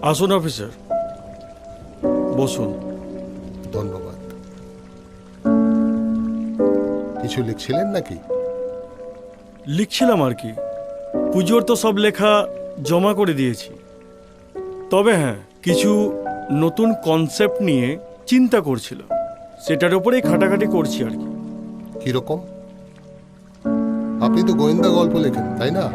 আসুন অফিসার, বসুন। ধন্যবাদ। কিছু লিখছিলেন নাকি? লিখছিলাম আর কি। পুজোর তো সব লেখা জমা করে দিয়েছি। তবে হ্যাঁ, কিছু নতুন কনসেপ্ট নিয়ে চিন্তা করছিল, সেটার উপরেই খাটাখাটি করছি আর কি। কিরকম? আপনি তো গোয়েন্দা গল্প লেখেন, তাই না?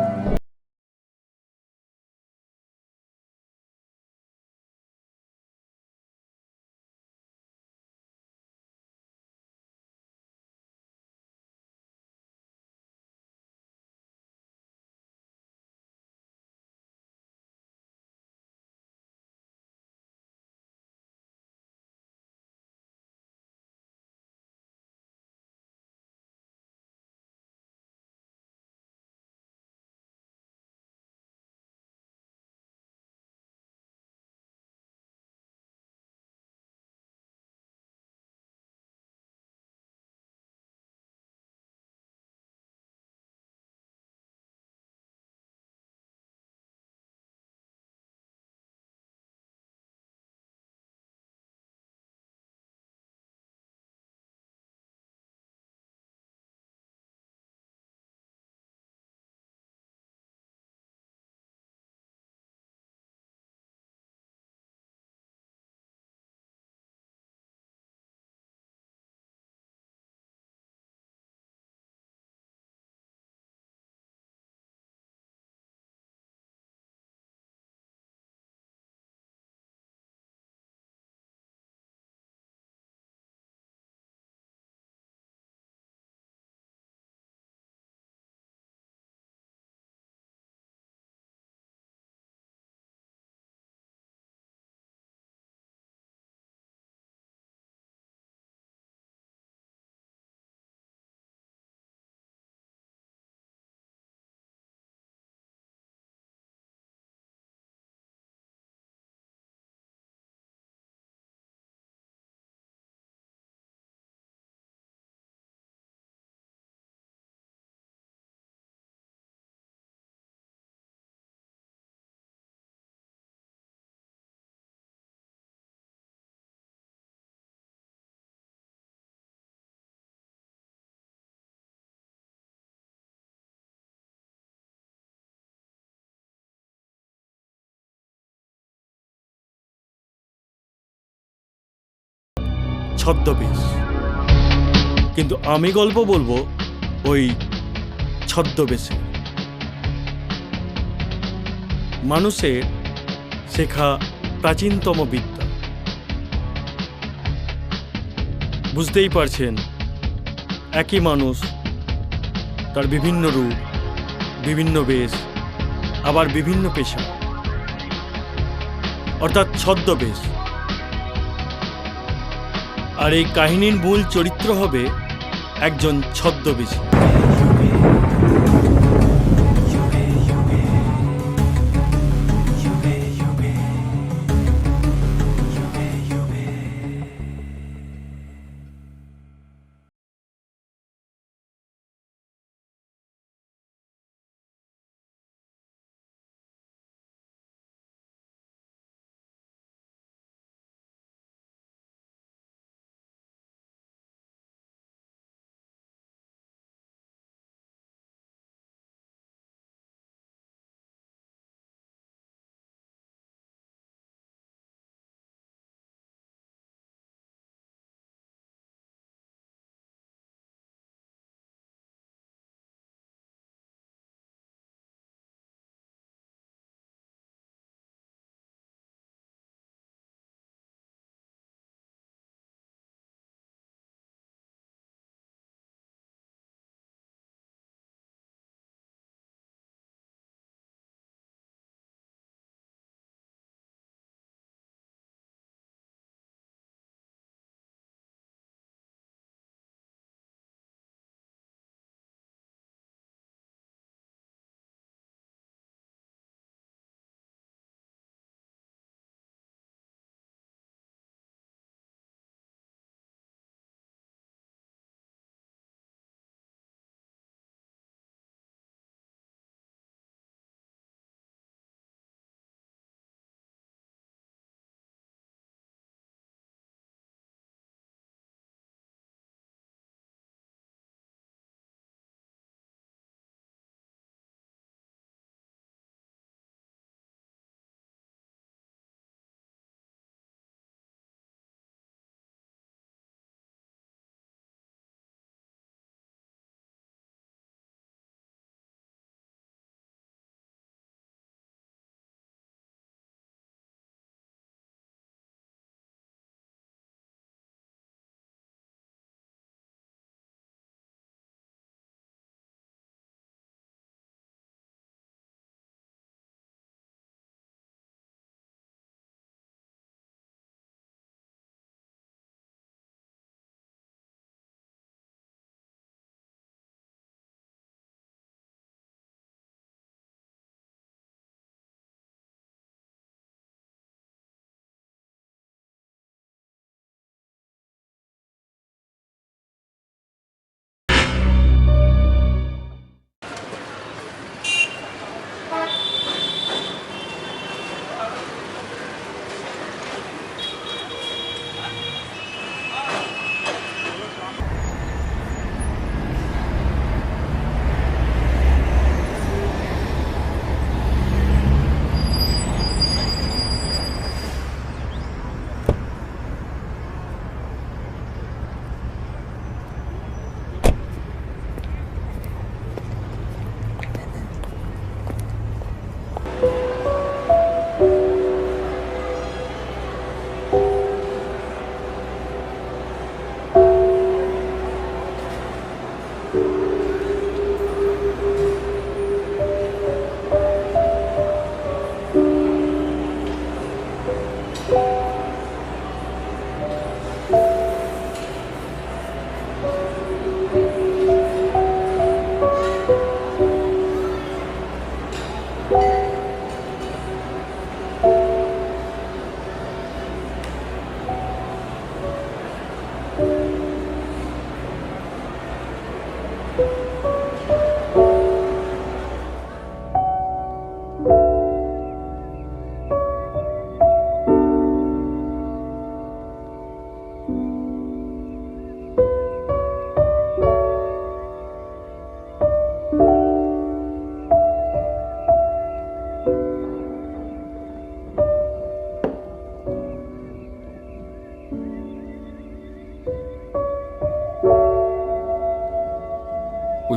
ছদ্মবেশ। কিন্তু আমি গল্প বলবো ওই ছদ্মবেশে। মানুষের শেখা প্রাচীনতম বিদ্যা। বুঝতেই পারছেন, একই মানুষ, তার বিভিন্ন রূপ, বিভিন্ন বেশ, আবার বিভিন্ন পেশা, অর্থাৎ ছদ্মবেশ। আর এই কাহিনীর মূল চরিত্র হবে একজন ছদ্মবেশী।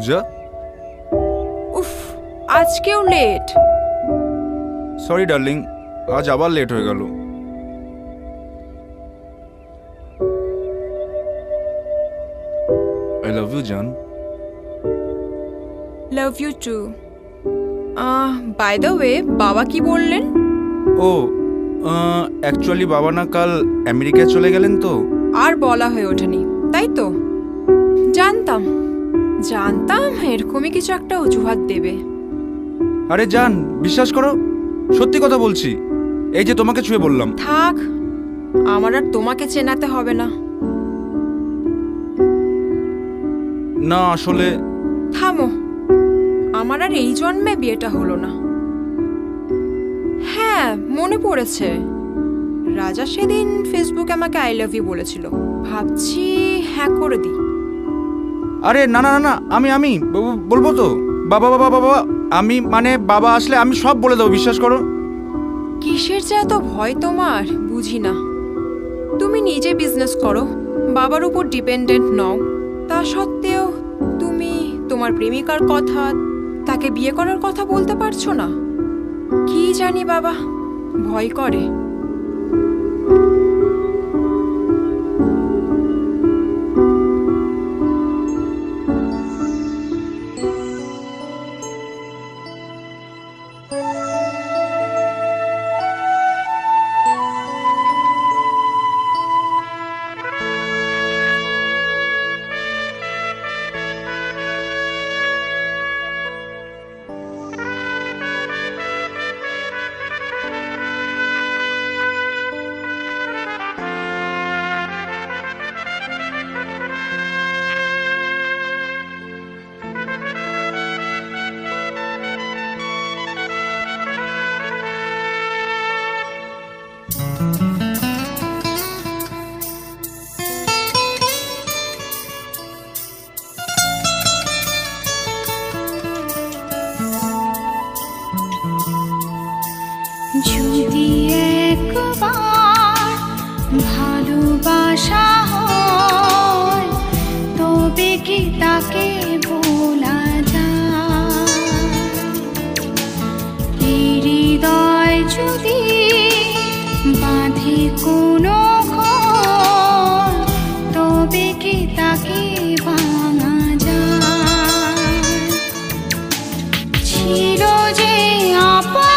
পূজা, উফ, আজকেও লেট। সরি ডার্লিং, আজ আবার লেট হয়ে গেল। আই লাভ ইউ জান। Love you too. By the way, বাবা কি বললেন? ও অ্যাকচুয়ালি বাবা না কাল আমেরিকায় চলে গেলেন তো। আর বলা হয়ে ওঠেনি, তাই তো? জানতাম জানতাম এরকমই কিছু একটা অজুহাত দেবে। আরে জান, বিশ্বাস করো, সত্যি কথা বলছি। এই যে তোমাকে ছুঁয়ে বললাম। থাক, আমার আর তোমাকে চেনাতে হবে না। না আসলে থামো, আমার আর এই জন্মে বিয়েটা হলো না। হ্যাঁ, মনে পড়েছে, রাজা সেদিন ফেসবুকে আমাকে আই লাভ ইউ বলেছিল। ভাবছি হ্যাঁ করে দিই। আরে না না না না, আমি বলবো তো। বাবা বাবা বাবা, আমি মানে বাবা আসলে আমি সব বলে দেবো, বিশ্বাস করো। কিসের যে এত ভয় তোমার বুঝি না। তুমি নিজে বিজনেস করো, বাবার উপর ডিপেন্ডেন্ট নও, তা সত্ত্বেও তুমি তোমার প্রেমিকার কথা, তাকে বিয়ে করার কথা বলতে পারছো না। কি জানি বাবা, ভয় করে। যদি একবার ভালোবাসা হয় তবে কি তাকে ভোলা যায়? এই হৃদয় যদি বাঁধে কোনো ঘর তবে কি তাকে ভাঙা যায়? ছিল যে আপা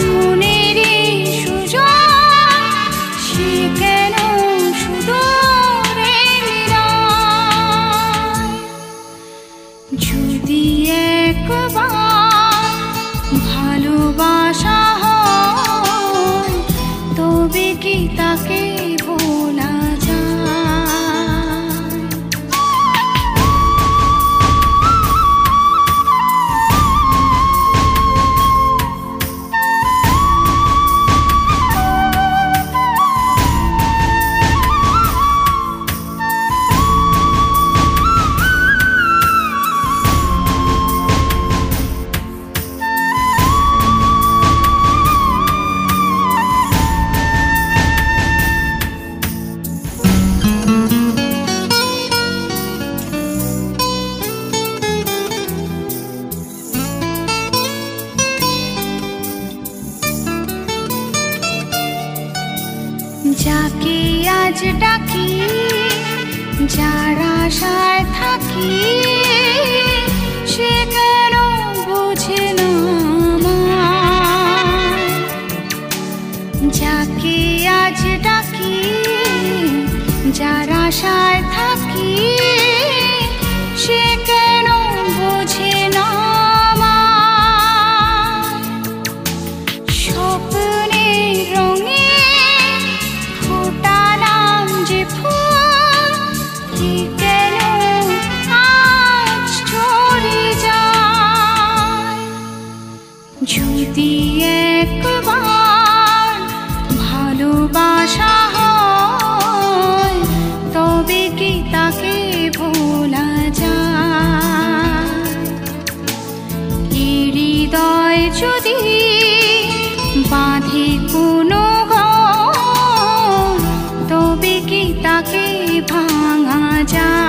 মনেরই সুজন, সে কেন সুদূরে মিলায়? যদি একবার ভালোবাসা হয় তবে কি তাকে ভোলা যায়? যাকে আজ ডাকি, যার আশায় থাকি, সে কেন বোঝে না আমায়? যাকে আজ ডাকি, যার আশায় থাকি, সে কেন বোঝে না আমায়? স্বপ্নের রঙে ফোটালাম যে ফুল, কি কেন আজ ঝরে যায়? যদি একবার ভালোবাসা হয় তবে কি তাকে ভোলা যায়? এই হৃদয় যদি বাঁধে কোনো ঘর তবে কি তাকে ভাঙা যায়?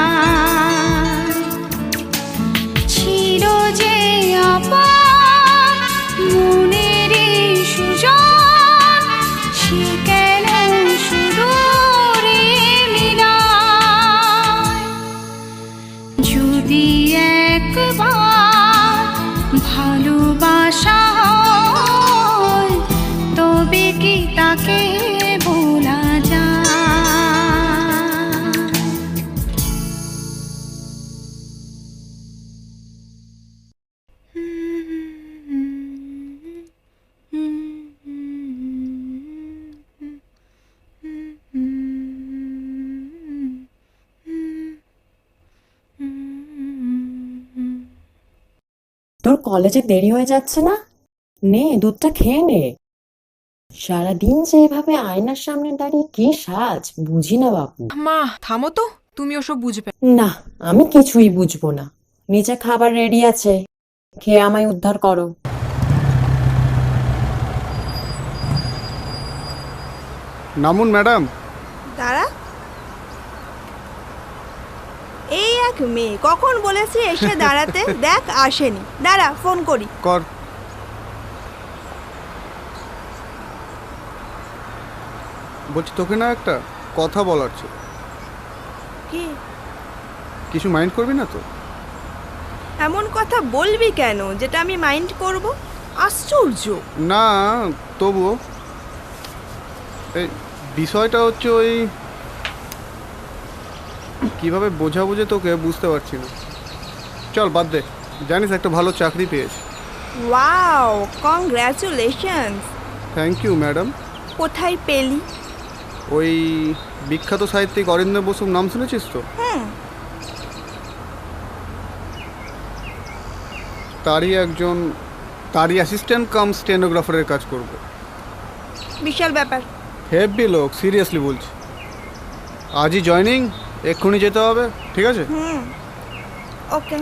কলেজে দেরি হয়ে যাচ্ছে না? নে দুধটা খেয়ে নে। সারাদিন যে এভাবে আয়নার সামনে দাঁড়িয়ে কি সাজ বুঝি না বাপু। মা থামো তো, তুমি ওসব বুঝবে না। না, আমি কিছুই বুঝবো না। নিচে খাবার রেডি আছে, খেয়ে আমায় উদ্ধার করো। নামুন ম্যাডাম। দাঁড়া, এই এক মেয়ে কখন বলেছি এসে দাঁড়াতে, দেখ আসেনি। দাঁড়া, ফোন করি। কর। বলছি তোকে না একটা কথা বলার ছিল। কি? কিছু মাইন্ড করবি না তো? এমন কথা বলবি কেন যেটা আমি মাইন্ড করব? আশ্চর্য। না, তবুও এই বিষয়টা হচ্ছে ওই কিভাবে বোঝাবো যে তোকে বুঝতে পারছি না। চল বাদ দে, জানিস একটা ভালো চাকরি পেয়েছি। Wow, congratulations. Thank you madam. কোথায় পেলি? ওই বিখ্যাত সাহিত্যিক অরিন্দম বসুর নাম শুনেছিস তো? হুম। তারই অ্যাসিস্ট্যান্ট কাম স্টেনোগ্রাফারের কাজ করব। বিশাল ব্যাপার। হেভি লোক, সিরিয়াসলি বলছি। আজই জয়নিং, এক্ষুনি যেতে হবে, ঠিক আছে? হুম, ওকে,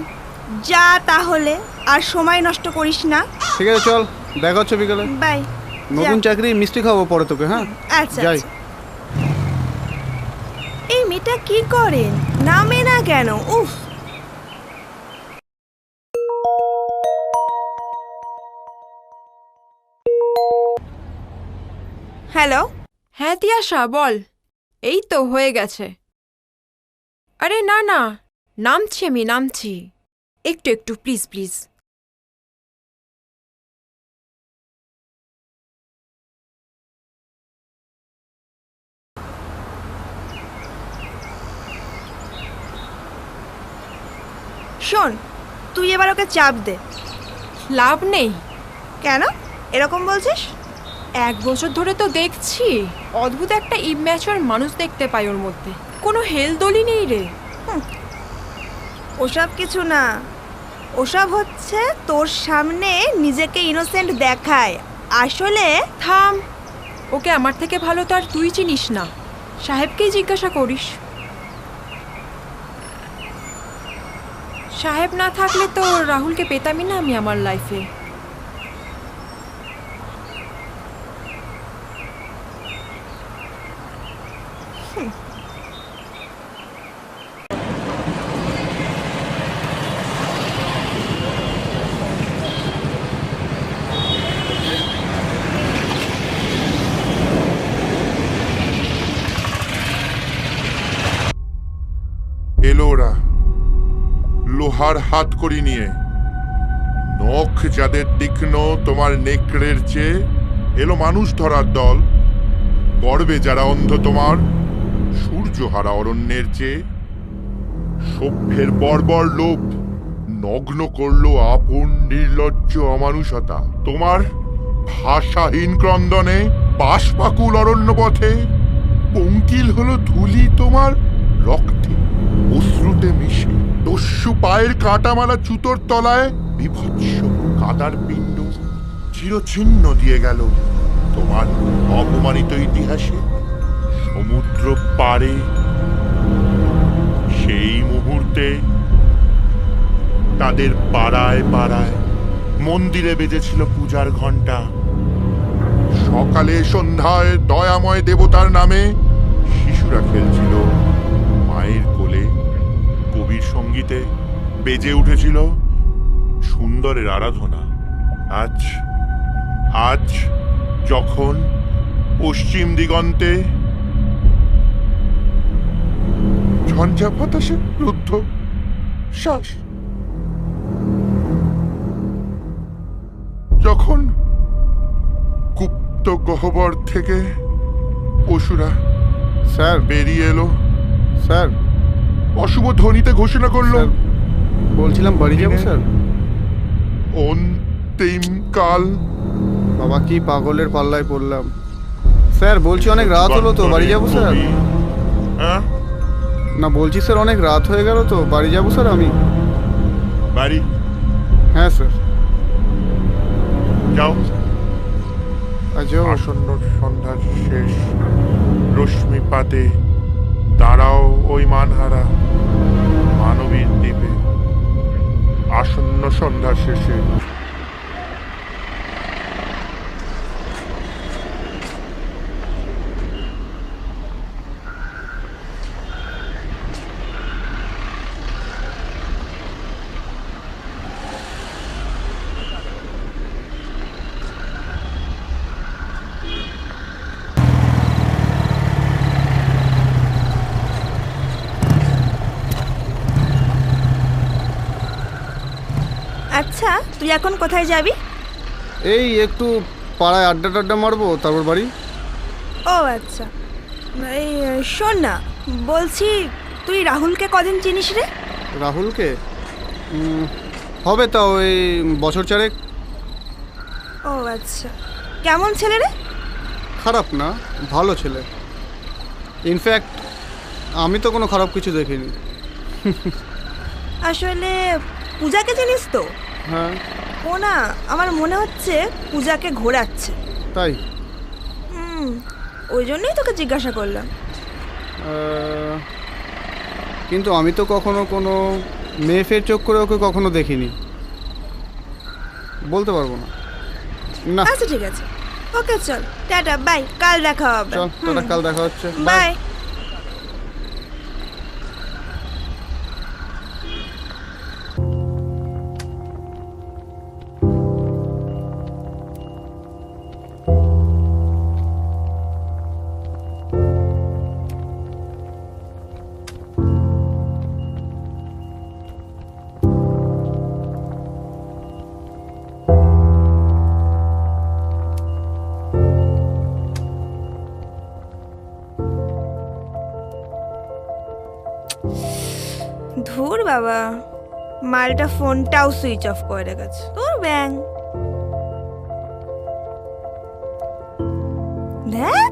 যা তাহলে, আর সময় নষ্ট করিস না। ঠিক আছে, চল দেখা হচ্ছে বিকালে। বাই। নতুন চাকরি মিষ্টি খাবো পরে তোকে, হ্যাঁ? আচ্ছা যাই। আচ্ছা। এই মেয়েটা কি করেন, নামে না কেন? উফ। হ্যালো। হ্যাঁ তিয়াশা বল। এই তো হয়ে গেছে। আরে না না, আমি নামছি। একটু একটু প্লিজ প্লিজ। শোন, তুই এবার ওকে চাপ দে। লাভ নেই। কেন এরকম বলছিস? 1 বছর ধরে তো দেখছি অদ্ভুত একটা ইম্যাচুয়ার মানুষ দেখতে পাই ওর মধ্যে। কোনো হেলদোলই নেই রে। ওসব কিছু না, ওসব হচ্ছে তোর সামনে নিজেকে ইনোসেন্ট দেখায়, আসলে। থাম, ওকে আমার থেকে ভালো তো আর তুই চিনিস না। সাহেবকেই জিজ্ঞাসা করিস। সাহেব না থাকলে তো রাহুলকে পেতামই না আমি আমার লাইফে। এলো ওরা লোহার হাতকড়ি নিয়ে, নখ যাদের তীক্ষ্ণ তোমার নেকড়ের চেয়ে। এলো মানুষ ধরার দল, গর্বে যারা অন্ধ তোমার সূর্যহারা অরণ্যের চেয়ে। সভ্যের বর্বর লোভ নগ্ন করলো আপন নির্লজ্জ অমানুষতা তোমার। ভাষাহীন ক্রন্দনে বাষ্পাকুল অরণ্য পথে পঙ্কিল হলো ধুলি তোমার রক্তে অশ্রুতে মিশে। দস্যু পায়ের কাঁটামালা জুতোর তলায় বিভৎস কাদার পিণ্ড চিরচিহ্ন দিয়ে গেল তোমার অপমানিত ইতিহাসে। সমুদ্র পারে সেই মুহূর্তে তাদের পাড়ায় পাড়ায় মন্দিরে বেজেছিল পূজার ঘণ্টা। সকালে সন্ধ্যায় দয়াময় দেবতার নামে শিশুরা খেলছিল মায়ের কোলে। কবির সঙ্গীতে বেজে উঠেছিল সুন্দরের আরাধনা। আজ আজ যখন পশ্চিম দিগন্তে ঝঞ্ঝা বাতাসে রুদ্ধ শ্বাস, যখন গুপ্ত গহ্বর থেকে পশুরা স্যার বেরিয়ে এলো, স্যার অশুভ ধ্বনিতে ঘোষণা করলো, বলছিলাম বাড়ি যাবো স্যার। অন্তিম কাল। বাবা কি পাগলের পাল্লায় পড়লাম। স্যার বলছি অনেক রাত হলো তো, বাড়ি যাবো স্যার। হ্যাঁ না বলছি স্যার অনেক রাত হয়ে গেল তো, বাড়ি যাবো স্যার আমি। বাড়ি? হ্যাঁ স্যার। যাও। আচ্ছা আসন্ন সন্ধ্যার শেষ রশ্মিপাতে দাঁড়াও ওই মানহারা মানবীর দ্বীপে। আসন্ন সন্ধ্যার শেষে আচ্ছা, তুই এখন কোথায় যাবি? এই একটু পাড়ায় আড্ডা টাড্ডা মারবো, তারপর বাড়ি। ও আচ্ছা, এই শোন না, বলছি তুই রাহুলকে কদিন চিনিস রে? রাহুলকে হবে তাও এই বছর চারেক। ও আচ্ছা, কেমন ছেলে রে? খারাপ না, ভালো ছেলে। ইনফ্যাক্ট আমি তো কোনো খারাপ কিছু দেখিনি। আসলে পূজাকে চিনিস তো? হ্যাঁ। ও না, আমার মনে হচ্ছে পূজাকে ঘোরাচ্ছে। তাই? ওই জন্যই তোকে জিজ্ঞাসা করলাম। কিন্তু আমি তো কখনো কোনো মেয়ে ফের চোখ করে ওকে কখনো দেখিনি, বলতে পারবো না। না আচ্ছা ঠিক আছে, ওকে চল, টাটা, বাই, কাল দেখা হবে। চল, তোরা কাল দেখা হচ্ছে। বাই। ধুর বাবা, মালটা ফোনটাও সুইচ অফ করে রেখেছে। তোর ব্যাং দেখ।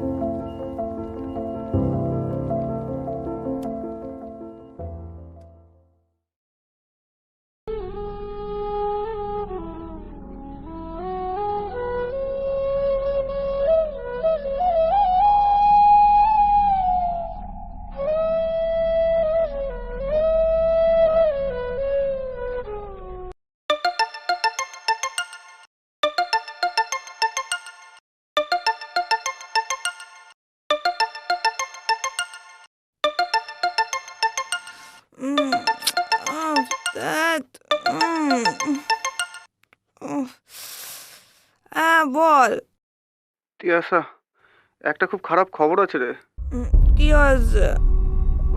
বল। তিয়াসা, একটা খুব খারাপ খবর আছে রে। কি হয়েছে?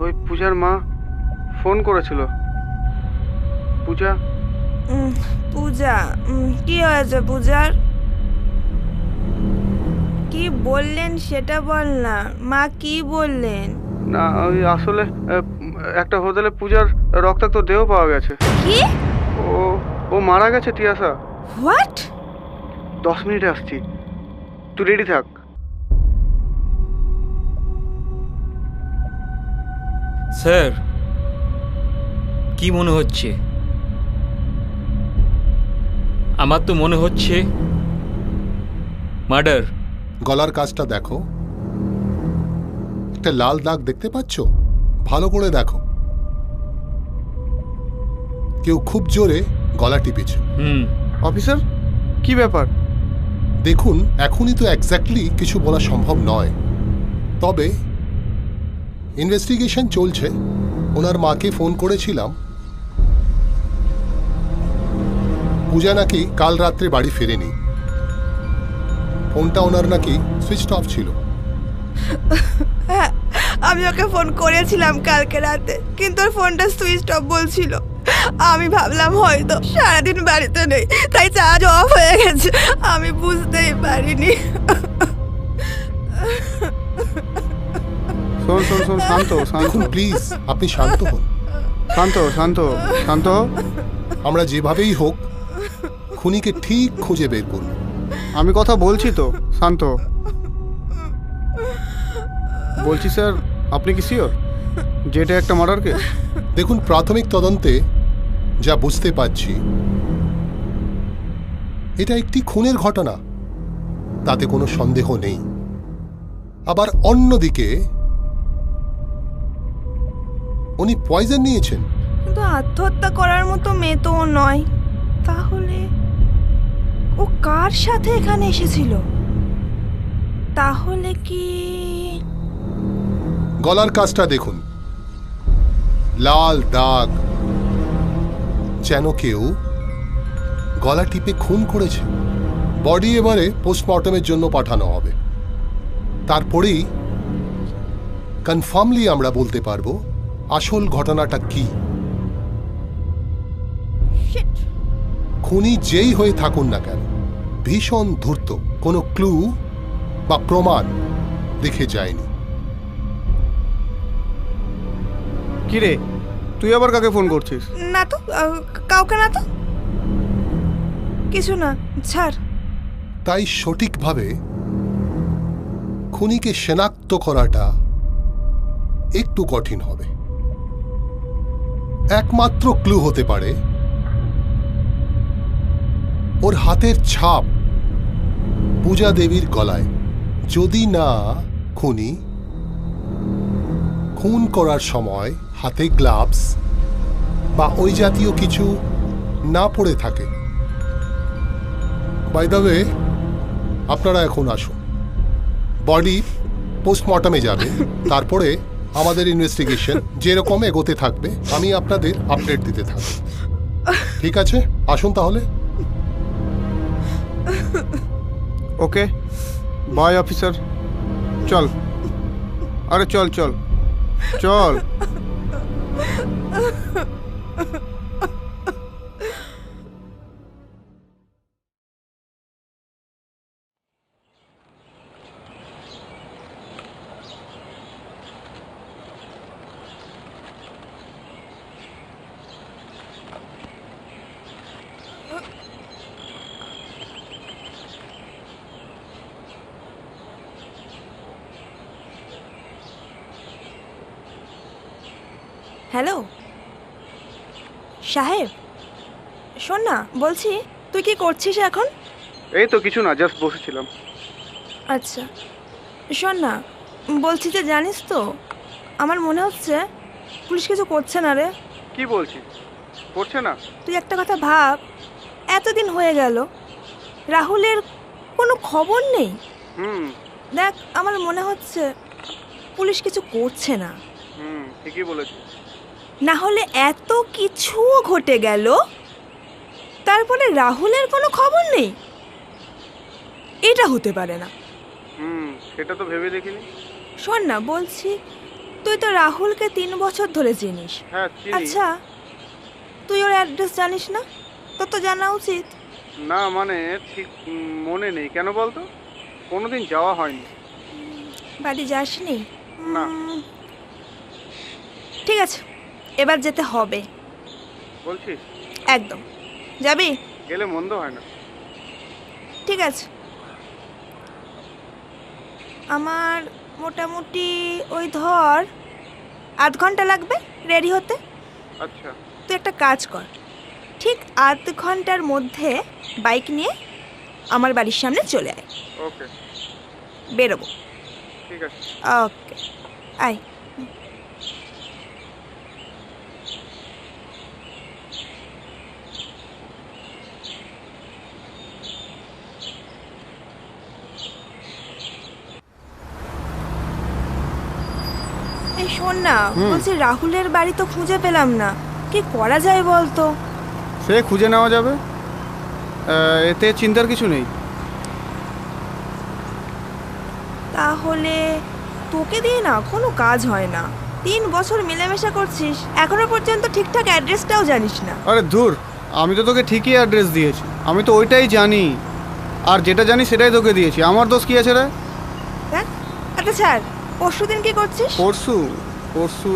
ওই পূজার মা ফোন করেছিল। পূজা। পূজা? কি হয়েছে পূজার? কি বললেন সেটা বল না। মা কি বললেন? না ওই আসলে একটা হোটেলে পূজার রক্তাক্ত দেহ পাওয়া গেছে। কি? ও মারা গেছে তিয়াসা। হোয়াট? 10 মিনিটে আসছি, তুই রেডি থাক। স্যার, কি মনে হচ্ছে? আমার তো মনে হচ্ছে মার্ডার। গলার কাজটা দেখো, একটা লাল দাগ দেখতে পাচ্ছো? ভালো করে দেখো, কেউ খুব জোরে গলা টিপেছে। অফিসার, কি ব্যাপার? দেখুন, এখনই তো এক্স্যাক্টলি কিছু বলা সম্ভব নয়, তবে ইনভেস্টিগেশন চলছে। ওনার মাকে ফোন করেছিলাম, পূজা নাকি কাল রাত্রে বাড়ি ফেরেনি। ফোনটা ওনার নাকি সুইচ অফ ছিল। হ্যাঁ, আমি ওকে ফোন করেছিলাম কালকে রাতে, কিন্তু ওর ফোনটা সুইচ অফ বলছিল। আমি ভাবলাম হয়তো সারাদিন বাড়িতে নেই, তাই চার্জ অফ হয়ে গেছে, আমি বুঝতেই পারিনি। শোন শোন শোন, শান্ত শান্ত, দেখুন প্লিজ, আপনি শান্ত হন। শান্ত শান্ত শান্ত। আমরা যেভাবেই হোক খুনিকে ঠিক খুঁজে বের করব। আমি কথা বলছি তো, শান্ত। বলছি স্যার, আপনি কি শিওর যে এটা একটা মার্ডার কেস? দেখুন, প্রাথমিক তদন্তে যা বুঝতে পারছি এটা একটি খুনের ঘটনা, তাতে কোনো সন্দেহ নেই। আবার অন্যদিকে উনি পয়জন নিয়েছেন। কিন্তু আত্মহত্যা করার মতো মেয়ে তো ও নয়। তাহলে ও কার সাথে এখানে এসেছিল? তাহলে কি গলার কাজটা দেখুন, লাল দাগ, যেন কেউ গলা টিপে খুন করেছে। বডি এবারে পোস্টমর্টমের জন্য পাঠানো হবে। তারপরেই কনফার্মলি আমরা বলতে পারবো আসল ঘটনাটা কি। খুনি যেই হয়ে থাকুন না কেন, ভীষণ ধূর্ত, কোনো ক্লু বা প্রমাণ রেখে যায়নি। কি রে, তুই আবার কাকে ফোন করছিস? না তো, কাউকে না তো, কিছু না, ছাড়। তাই সঠিকভাবে খুনিকে শনাক্ত করাটা একটু কঠিন হবে। একমাত্র ক্লু হতে পারে ওর হাতের ছাপ পূজা দেবীর গলায়। যদি না খুনি খুন করার সময় হাতে গ্লাভস বা ওই জাতীয় কিছু না পড়ে থাকে। বাই দ্য ওয়ে, আপনারা এখন আসুন, বডি পোস্টমর্টমে যাবে। তারপরে আমাদের ইনভেস্টিগেশন যেরকম এগোতে থাকবে আমি আপনাদের আপডেট দিতে থাকব। ঠিক আছে, আসুন তাহলে। ওকে, বাই অফিসার। চল, আরে চল চল চল। হ্যালো সাহেব, শোন না, বলছি তুই কি করছিস এখন? এই তো কিছু না, জাস্ট বসেছিলাম। আচ্ছা শোন না, বলছি যে জানিস তো, আমার মনে হচ্ছে পুলিশ কিছু করছে না রে। কি বলছিস, করছে না? তুই একটা কথা ভাব, এতদিন হয়ে গেল রাহুলের কোনো খবর নেই। দেখ, আমার মনে হচ্ছে পুলিশ কিছু করছে না। ঠিকই বলেছিস। না হলে এত কিছু ঘটে গেল, তারপরে রাহুলের কোনো খবর নেই, এটা হতে পারে না। সেটা তো ভেবে দেখিনি। শোন না, বলছি তুই তো রাহুলকে 3 বছর ধরে চিনিস। হ্যাঁ, আচ্ছা, তুই ওর অ্যাড্রেস জানিস না? তোর তো জানা উচিত। না মানে ঠিক মনে নেই। কেন বলতো? কোনোদিন যাওয়া হয়নি। বাড়ি যাসনি? না। ঠিক আছে, এবার যেতে হবে। বলছিস? একদম যাবি? গেলে মন্দ হয় না। ঠিক আছে, আমার মোটামুটি ওই ধর 8 ঘন্টা লাগবে রেডি হতে। আচ্ছা, তুই একটা কাজ কর, ঠিক 8 ঘন্টার মধ্যে বাইক নিয়ে আমার বাড়ির সামনে চলে আয়। ওকে, বেরোবো। ঠিক আছে। ওকে, আয়। এই শোন না, বলছি রাহুলের বাড়ি তো খুঁজে পেলাম না, কি করা যায় বলতো? সে খুঁজে নেওয়া যাবে, এতে চিন্তার কিছু নেই। তাহলে তোকে দিয়ে না কোনো কাজ হয় না। 3 বছর মিলেমিশা করছিস, এখনো পর্যন্ত ঠিকঠাক অ্যাড্রেসটাও জানিস না। আরে ধুর, আমি তো তোকে ঠিকই অ্যাড্রেস দিয়েছি, আমি তো ওইটাই জানি, আর যেটা জানি সেটাই তোকে দিয়েছি। আমার দোষ কি আছে রে? হ্যাঁ, আচ্ছা ছাড়, পরশু দিন কি করছিস? পরশু পরশু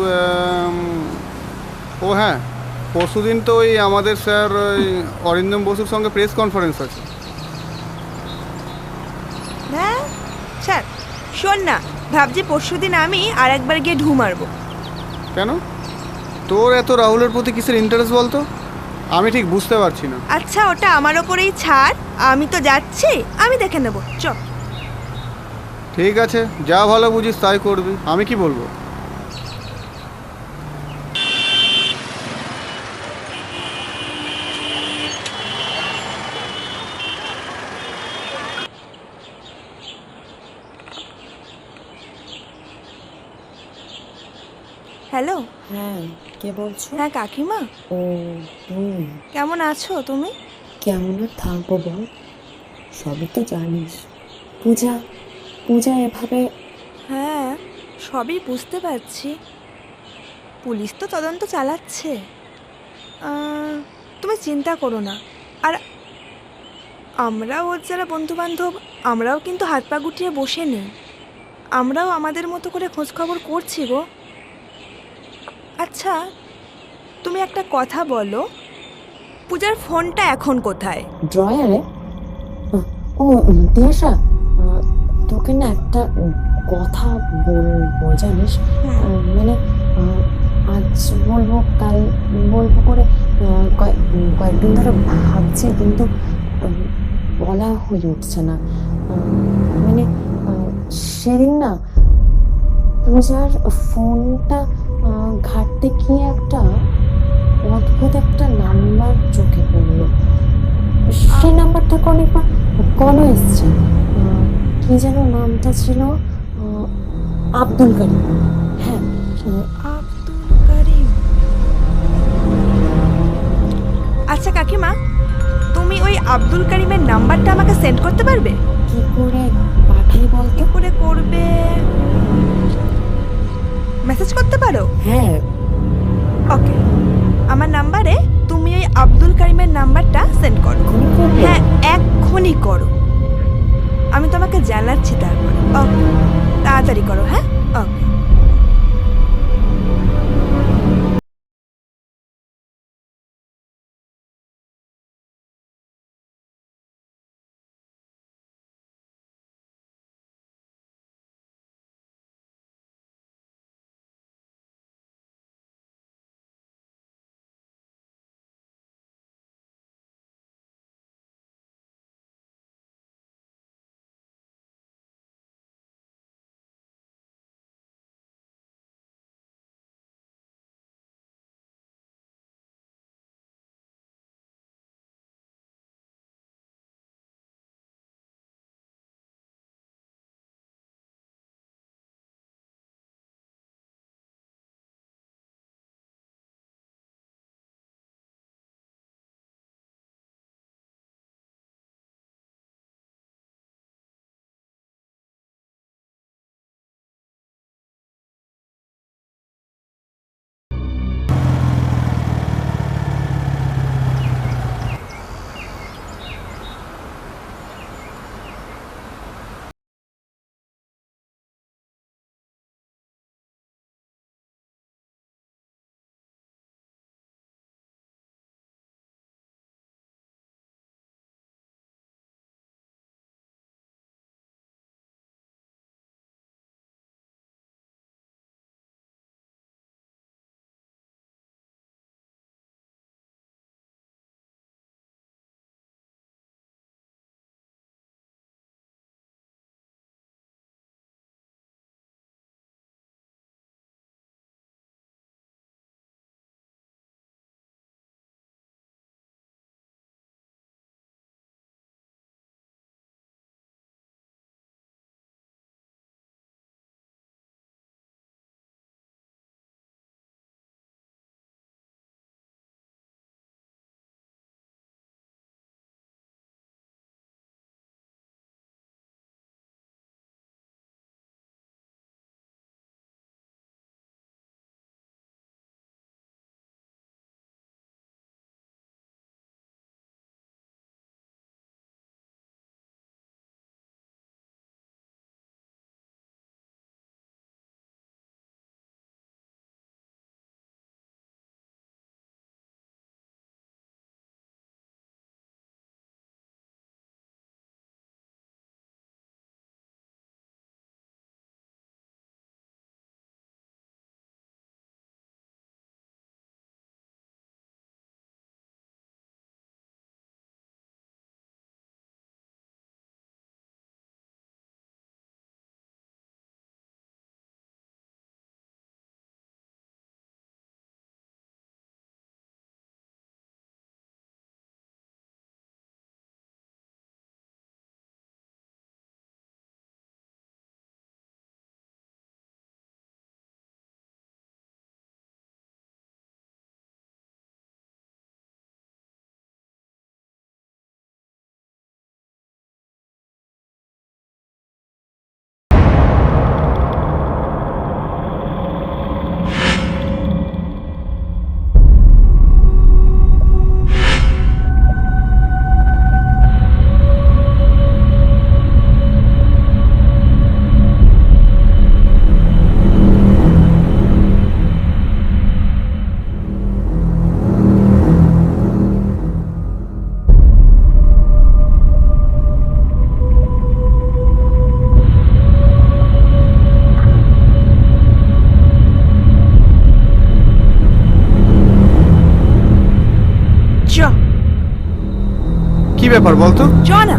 ও হ্যাঁ, পরশু দিন তো ওই আমাদের স্যার ওই অরিন্দম বসুর সঙ্গে প্রেস কনফারেন্স আছে। হ্যাঁ ছাড়, শোন না, ভাবছি পরশু দিন আমি আর একবার গিয়ে ঢু মারবো। কেন? তোর এত রাহুলের প্রতি কিসের ইন্টারেস্ট বলতো? আমি ঠিক বুঝতে পারছি না। আচ্ছা, ওটা আমার ওপরেই ছাড়, আমি তো যাচ্ছি, আমি দেখে নেব, চ। ঠিক আছে, যা ভালো বুঝিস তাই করবি, আমি কি বলবো। হ্যালো। হ্যাঁ, কে বলছো? হ্যাঁ কাকিমা, ও, তুমি কেমন আছো তুমি? কেমন আর থাকবো বল? সবই তো জানিস। পূজা পূজা এভাবে। হ্যাঁ, সবই বুঝতে পারছি। পুলিশ তো তদন্ত চালাচ্ছে। তুমি চিন্তা করো না। আর আমরাও ওর যারা বন্ধুবান্ধব, আমরাও কিন্তু হাত পা গুটিয়ে বসে নেই। আমরাও আমাদের মতো করে খোঁজখবর করছি গো। আচ্ছা, তুমি একটা কথা বলো, পূজার ফোনটা এখন কোথায়? ড্রয়ারে। ও, তিয়াশা, তোকে না একটা কথা বলবো জানিস। মানে আজ বলবো কাল বলবো করে কয়েকদিন ধরে ভাবছি, কিন্তু বলা হয়ে উঠছে না। মানে সেদিন না পূজার ফোনটা ঘাঁটতে গিয়ে একটা অদ্ভুত একটা নাম্বার চোখে পড়লো। সেই নাম্বারটা অনেকবার কলও এসছে। কি যেন নামটা ছিল? আব্দুল করিম। হ্যাঁ। আব্দুল করিম। আচ্ছা কাকিমা, তুমি ওই আব্দুল করিমের নাম্বারটা আমাকে সেন্ড করতে পারবে? কি করে পাঠাই বলতো? কি করে করবে? মেসেজ করতে পারো? হ্যাঁ। ওকে, আমার নাম্বারে তুমি ওই আব্দুল করিমের নাম্বারটা সেন্ড করো। এখনই করবো? হ্যাঁ, এক্ষুনি করো। আমি তোমাকে জানাচ্ছি তারপরে। ওকে, তাড়াতাড়ি করো। হ্যাঁ, ওকে। ব্যাপার বলতো? চ না।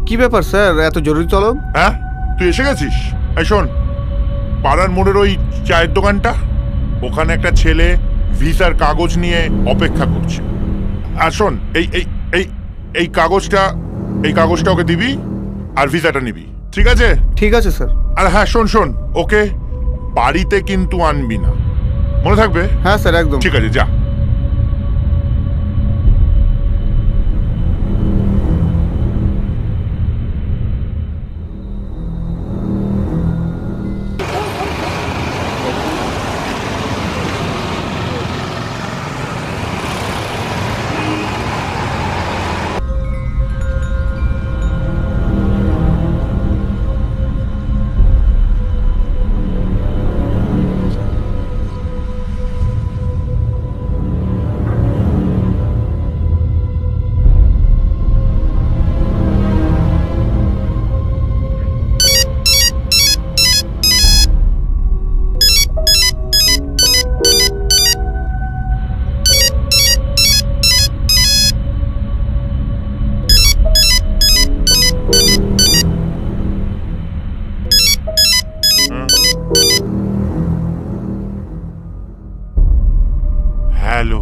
কি ব্যাপার স্যার, এত জরুরি তলব? হ্যাঁ, তুই এসে গেছিস? এই শোন, পাড়ার মোড়ের ওই চায়ের দোকানটা, ওখানে একটা ছেলে ভিসার কাগজ নিয়ে অপেক্ষা করছে। আর শোন, এই এই এই এই কাগজটা ওকে দিবি আর ভিসাটা নিবি, ঠিক আছে? ঠিক আছে স্যার। আর হ্যাঁ শোন শোন, ওকে বাড়িতে কিন্তু আনবি না, মনে থাকবে? হ্যাঁ স্যার, একদম। ঠিক আছে, যা। হ্যালো,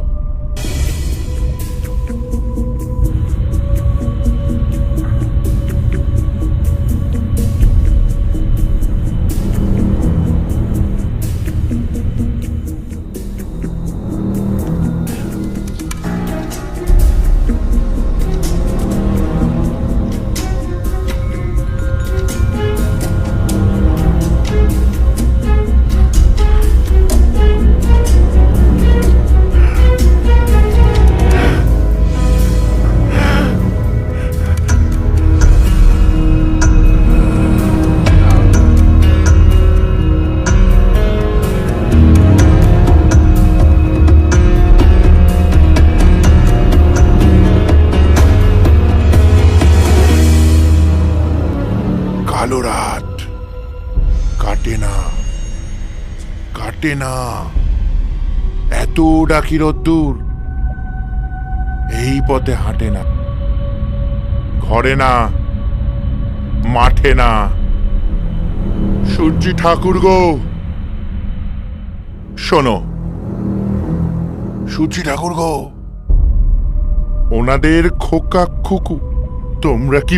কালো রাত কাটে না, কাটে না, এত ডাকি রোদ্দুর এই পথে হাঁটে না, ঘরে না, মাঠে না। সূর্যি ঠাকুর গো, শোনো, সূর্যি ঠাকুর গো, ওনাদের খোকা খুকু তোমরা কি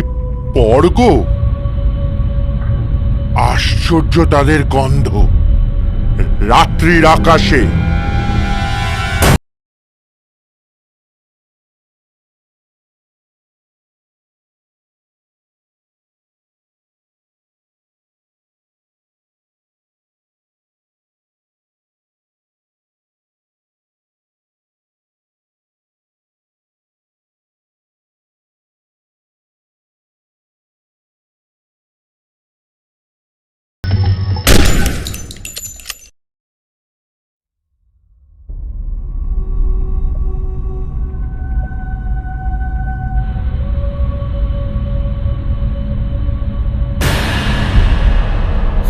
পড় গো? আশ্চর্য তাদের গন্ধ রাত্রির আকাশে।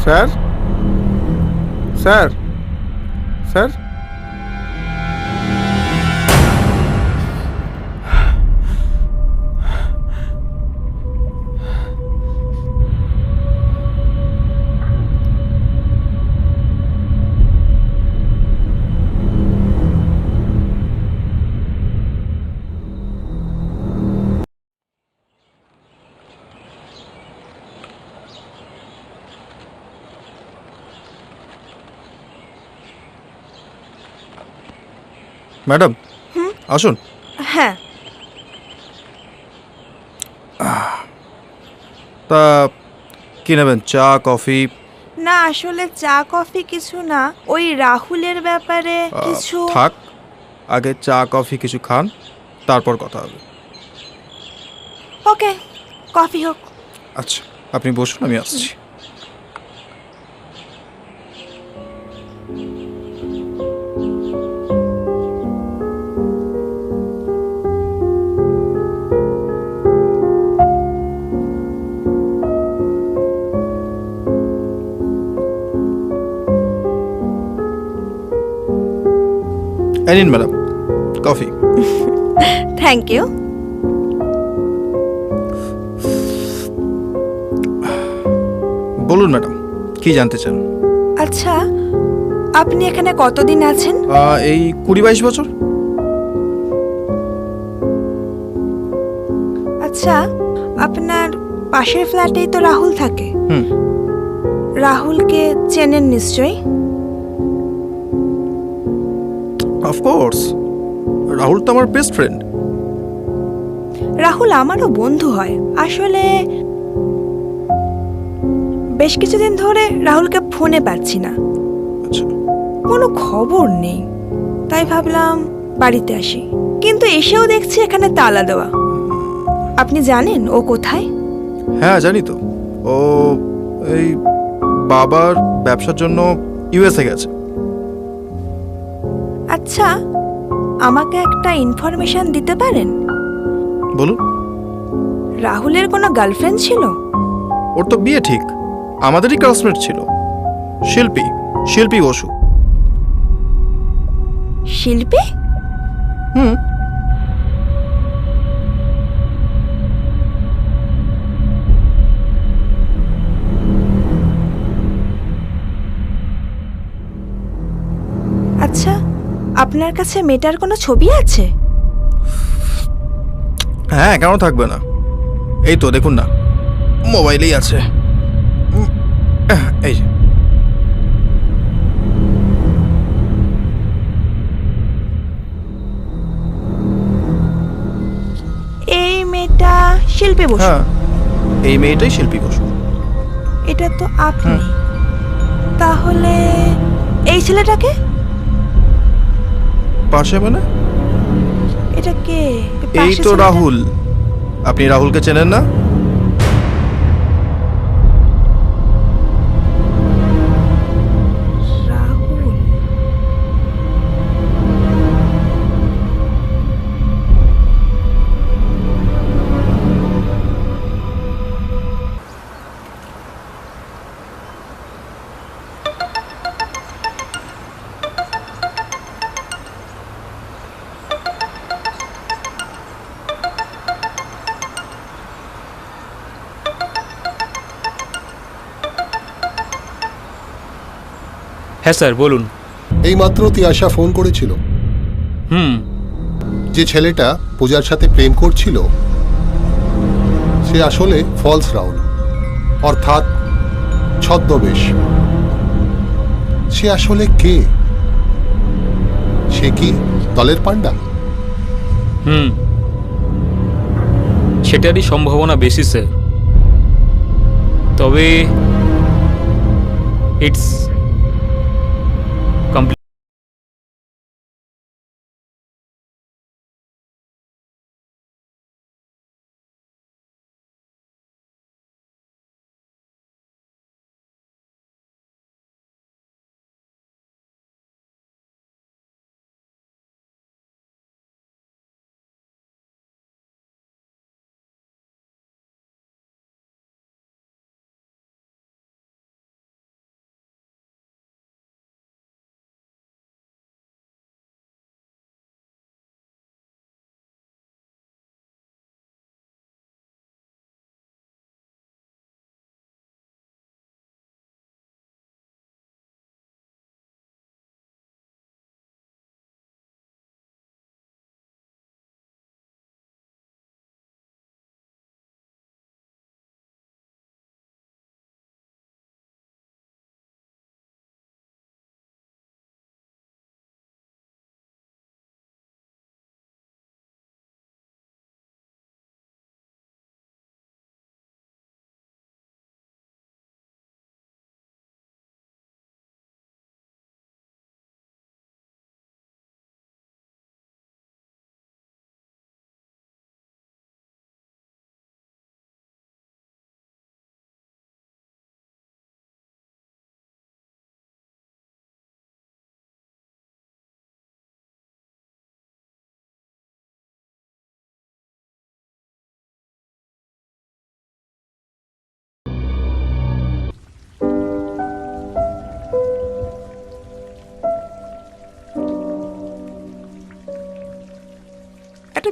স্যার, স্যার, স্যার, ম্যাডাম আসুন। হ্যাঁ, তা কি নেবেন, চা কফি? না আসলে চা কফি কিছু না, ওই রাহুলের ব্যাপারে কিছু। থাক, আগে চা কফি কিছু খান, তারপর কথা হবে। ওকে, কফি হোক। আচ্ছা, আপনি বসুন, আমি আসছি। এই নিন ম্যাডাম কফি। Thank you. বলুন ম্যাডাম, কি জানতে চান? আচ্ছা, আপনি এখানে কতদিন আছেন? এই 20-22 বছর। আচ্ছা, আপনার পাশের ফ্ল্যাটেই তো রাহুল থাকে। হুম। রাহুলকে চেনেন নিশ্চয়ই। অফকোর্স, রাহুল তো আমার বেস্ট ফ্রেন্ড। রাহুল আমারও বন্ধু হয়। আসলে বেশ কিছুদিন ধরে রাহুলকে ফোনে পাচ্ছি না, আচ্ছা, কোনো খবর নেই। তাই ভাবলাম বাড়িতে আসি, কিন্তু এসেও দেখছি এখানে তালা দেওয়া। আপনি জানেন ও কোথায়? হ্যাঁ জানি তো। ও এই বাবার ব্যবসার জন্য ইউএসএ গেছে। আচ্ছা, আমাকে একটা ইনফরমেশন দিতে পারেন? বলুন। রাহুলের কোনো গার্লফ্রেন্ড ছিল? ওর তো বিয়ে ঠিক, আমাদেরই ক্লাসমেট ছিল, শিল্পী, শিল্পী বসু। শিল্পী? হুম। আচ্ছা, আপনার কাছে মেয়েটার কোনো ছবি আছে? হ্যাঁ, কেন থাকবে না? এই তো দেখুন না, মোবাইলেই আছে। এই যে। এই মেয়েটা শিল্পী বসু? হ্যাঁ, এই মেয়েটাই শিল্পী বসু। এটা তো আপনি। তাহলে এই ছেলেটাকে? পাশে মানে? এটা কে? এই পাশের তো ছেলেটা? রাহুল। আপনি রাহুলকে চেনেন না? হ্যাঁ স্যার বলুন। এইমাত্র তিয়াশা ফোন করেছিল। হুম। যে ছেলেটা পূজার সাথে প্রেম করছিল সে আসলে ফলস রাহুল, অর্থাৎ ছদ্মবেশ। সে আসলে কে? সে কি দলের পান্ডা? হুম, সেটারই সম্ভাবনা বেশি স্যার। তবে ইটস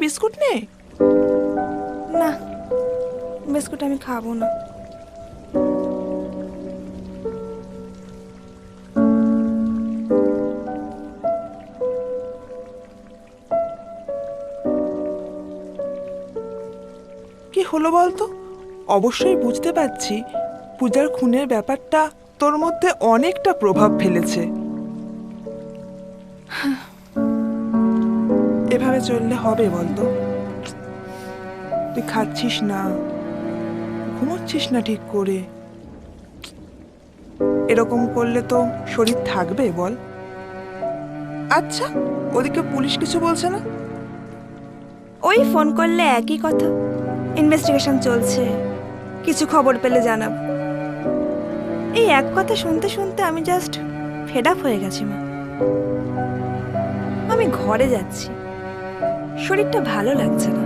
বিস্কুট নেই? না, বিস্কুট আমি খাবো না। কি হলো বলতো? অবশ্যই বুঝতে পারছি পূজার খুনের ব্যাপারটা তোর মধ্যে অনেকটা প্রভাব ফেলেছে। এভাবে চললে হবে বলতো? তুই খাচ্ছিস না, ঘুমোচ্ছিস না ঠিক করে, এরকম করলে তো শরীর থাকবে বল? আচ্ছা, ওদিকে পুলিশ কিছু বলছে না? ওই ফোন করলে একই কথা, ইনভেস্টিগেশন চলছে, কিছু খবর পেলে জানাব। এই এক কথা শুনতে শুনতে আমি জাস্ট ফেড আপ হয়ে গেছি মা। আমি ঘরে যাচ্ছি, শরীরটা ভালো লাগছে না,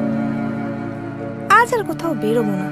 আজ আর কোথাও বেরোবো না।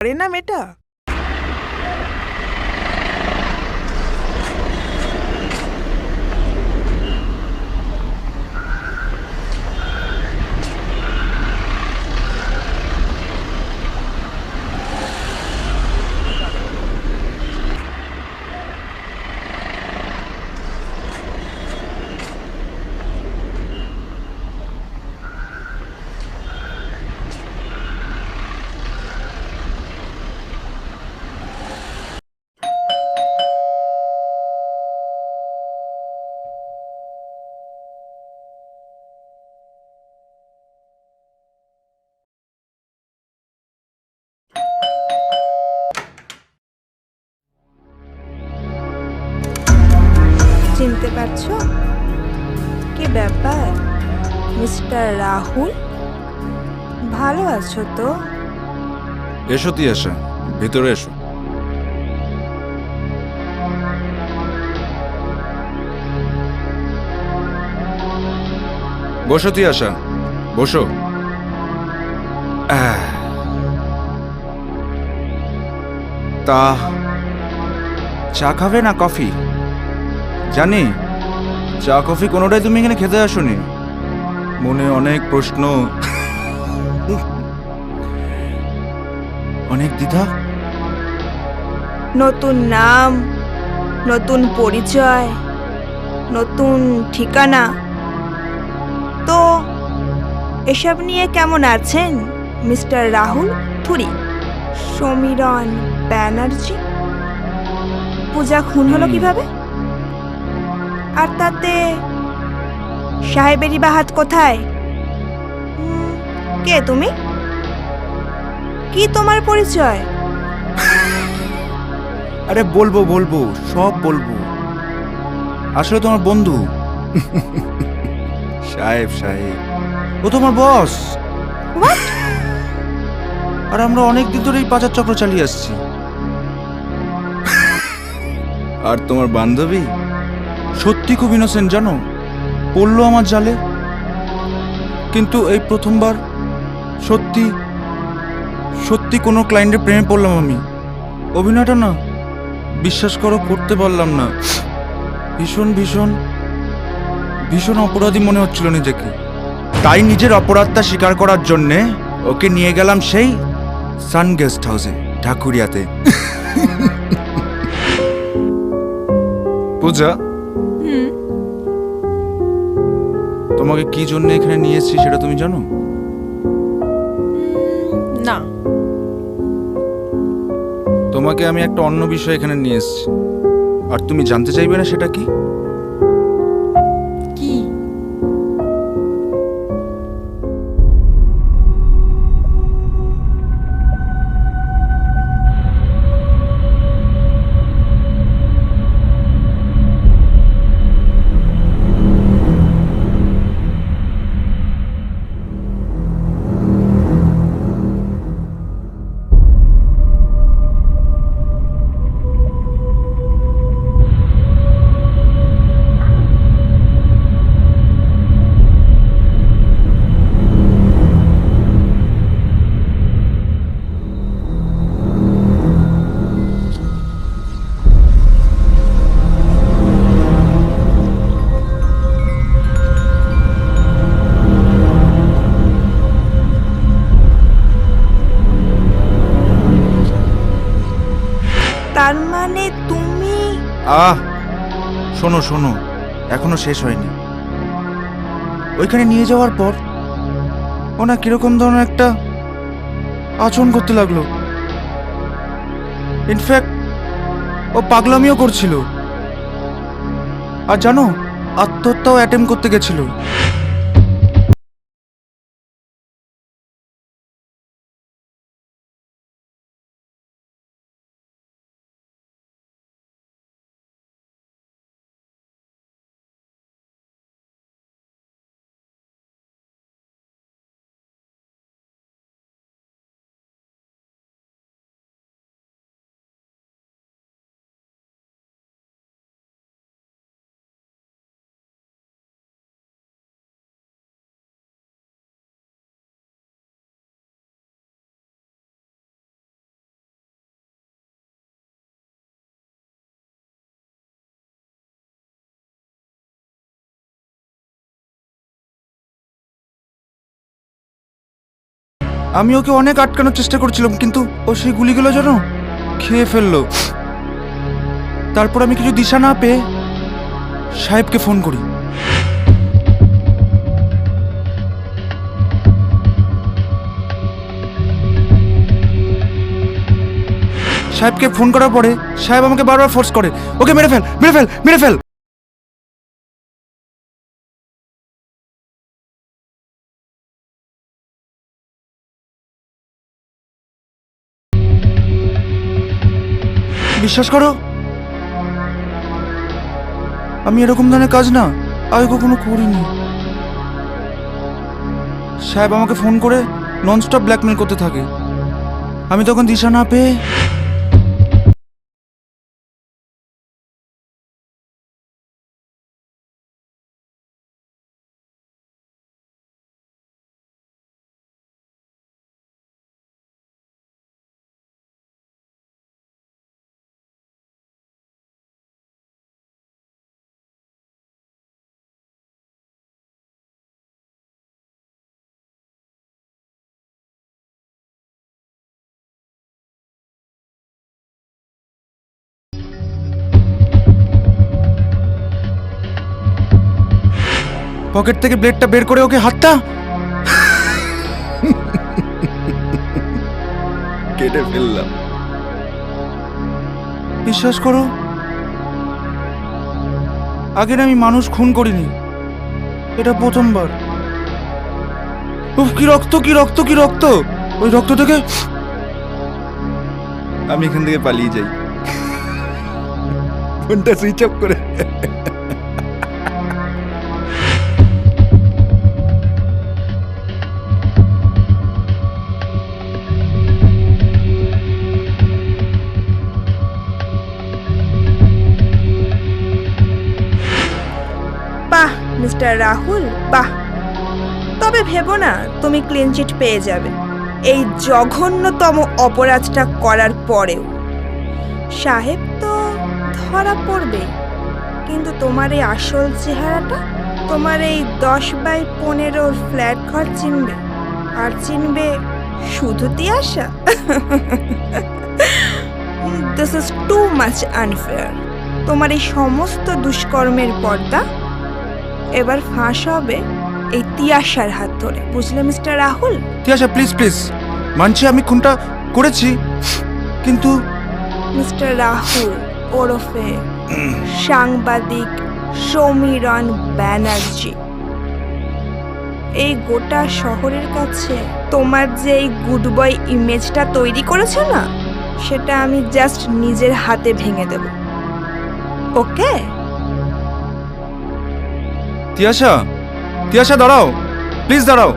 আরে না মেয়েটা, চিনতে পারছো? কি ব্যাপার মিস্টার রাহুল, ভালো আছো তো? এসো তিয়াশা, ভিতরে এসো। বসো তিয়াশা, বসো। তা চা খাবে না কফি? জানি চা কফি কোনোটাই তুমি এখানে খেতে আসোনি, মনে অনেক প্রশ্ন, অনেক দ্বিধা। নতুন নাম, নতুন পরিচয়, নতুন ঠিকানা। তো এসব নিয়ে কেমন আছেন মিস্টার রাহুল থুরি? সমীরণ ব্যানার্জি। পূজা খুন হলো কিভাবে? আর তাতে সাহেবেরই বা হাত কোথায়? কে তুমি? কি তোমার পরিচয়? আরে বলবো বলবো, সব বলবো। আসলে তোমার বন্ধু সাহেব সাহেব, ও তোমার বস। আর আমরা অনেক দিন ধরে এই পাচার চক্র চালিয়ে আসছি। আর তোমার বান্ধবী সত্যি খুব ইনোসেন্ট জানো, পড়লো আমার জালে। কিন্তু এই প্রথমবার সত্যি সত্যি কোনো ক্লায়েন্টের প্রেমে পড়লাম আমি। অভিনয়টা না, বিশ্বাস করো, করতে পারলাম না। ভীষণ ভীষণ ভীষণ অপরাধী মনে হচ্ছিল নিজেকে। তাই নিজের অপরাধটা স্বীকার করার জন্যে ওকে নিয়ে গেলাম সেই সান গেস্ট হাউসে ঢাকুরিয়াতে। পূজা, তোমাকে কি জন্য এখানে নিয়ে এসেছি সেটা তুমি জানো? না। তোমাকে আমি একটা অন্য বিষয় এখানে নিয়ে এসেছি, আর তুমি জানতে চাইবে না সেটা কি? কি? তার মানে তুমি... শোনো শোনো, এখনো শেষ হয়নি। ওইখানে নিয়ে যাওয়ার পর ও না কিরকম ধরনের একটা আচরণ করতে লাগলো। ইনফ্যাক্ট ও পাগলামিও করছিল। আর জানো, আত্মহত্যাও অ্যাটেম্প করতে গেছিল। আমি ওকে অনেক আটকানোর চেষ্টা করছিলাম, কিন্তু ও সেই গুলিগুলো জানো খেয়ে ফেললো। তারপর আমি কিছু দিশা না পেয়ে সাহেবকে ফোন করি। সাহেবকে ফোন করার পরে সাহেব আমাকে বারবার ফোর্স করে, ওকে মেরে ফেল মেরে ফেল মেরে ফেল। বিশ্বাস করো, আমি এরকম ধরনের কাজ না আগে কখনো করিনি। সাহেব আমাকে ফোন করে ননস্টপ ব্ল্যাকমেল করতে থাকে। আমি তখন দিশা না পেয়ে পকেট থেকে ব্লেডটা বের করে ওকে হাতটা কেটে ফেললাম। বিশ্বাস করো, আগের আমি মানুষ খুন করিনি, এটা প্রথমবার। উফ, কি রক্ত, কি রক্ত, কি রক্ত! ওই রক্ত থেকে আমি এখান থেকে পালিয়ে যাই, ফোনটা সুইচ অফ করে। বাহ মিস্টার রাহুল, বাহ। তবে ভেবো না তুমি ক্লিন চিট পেয়ে যাবে এই জঘন্যতম অপরাধটা করার পরেও। সাহেব তো ধরা পড়বে, কিন্তু তোমার এই আসল চেহারাটা, তোমার এই 10x15 ফ্ল্যাট ঘর চিনবে, আর চিনবে শুধু Tiyasha. This is too much unfair. তোমার এই সমস্ত দুষ্কর্মের পর্দা এবার ফাঁস হবে এই তিয়াশার হাত ধরে, বুঝলে mister Rahul? Tiyasha, please please, মানছি আমি খুনটা করেছি, কিন্তু মিস্টার রাহুল ওরফে সাংবাদিক সমীরণ ব্যানার্জি, এই গোটা শহরের কাছে তোমার যে এই গুড বয় ইমেজটা তৈরি করেছে না, সেটা আমি জাস্ট নিজের হাতে ভেঙে দেব। ওকে? তিয়াশা, তিয়াশা দাঁড়াও, প্লিজ দাঁড়াও।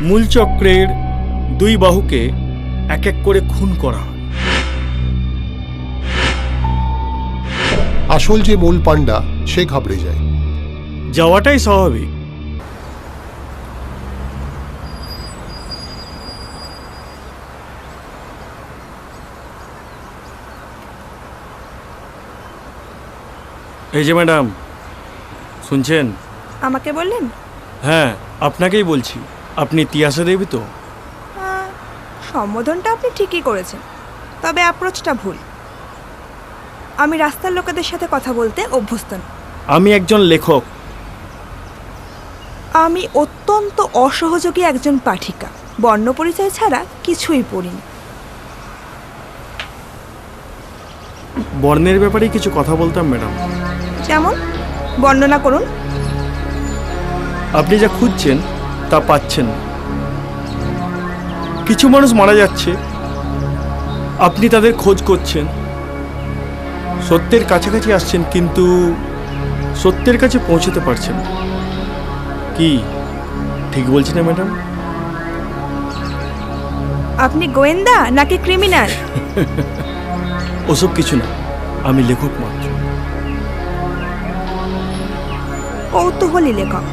মূল চক্রের দুই বাহুকে এক এক করে খুন করা হয়। আসল যে মূল পান্ডা সে ঘাবড়ে যায়। যাওয়াটাই স্বাভাবিক। এই যে ম্যাডাম, শুনছেন? আমাকে বললেন? হ্যাঁ, আপনাকেই বলছি। আপনি তিয়াশা দেবী তো? সম্বোধনটা আপনি ঠিকই করেছেন, তবে অ্যাপ্রোচটা ভুল। আমি রাস্তার লোকেদের সাথে কথা বলতে অভ্যস্ত না। আমি একজন লেখক। আমি অত্যন্ত অসহযোগী একজন পাঠিকা, বর্ণ পরিচয় ছাড়া কিছুই পড়িনি। বর্ণের ব্যাপারে কিছু কথা বলতাম ম্যাডাম। যেমন বর্ণনা করুন। আপনি যা খুঁজছেন তা পাচ্ছেন না। কিছু মানুষ মারা যাচ্ছে, আপনি তাদের খোঁজ করছেন, সত্যের কাছাকাছি আসছেন, কিন্তু সত্যের কাছে পৌঁছতে পারছেন না। কি ঠিক বলছি না ম্যাডাম? আপনি গোয়েন্দা নাকি ক্রিমিনাল? ওসব কিছু না, আমি লেখক মাত্র। কৌতূহলী লেখক।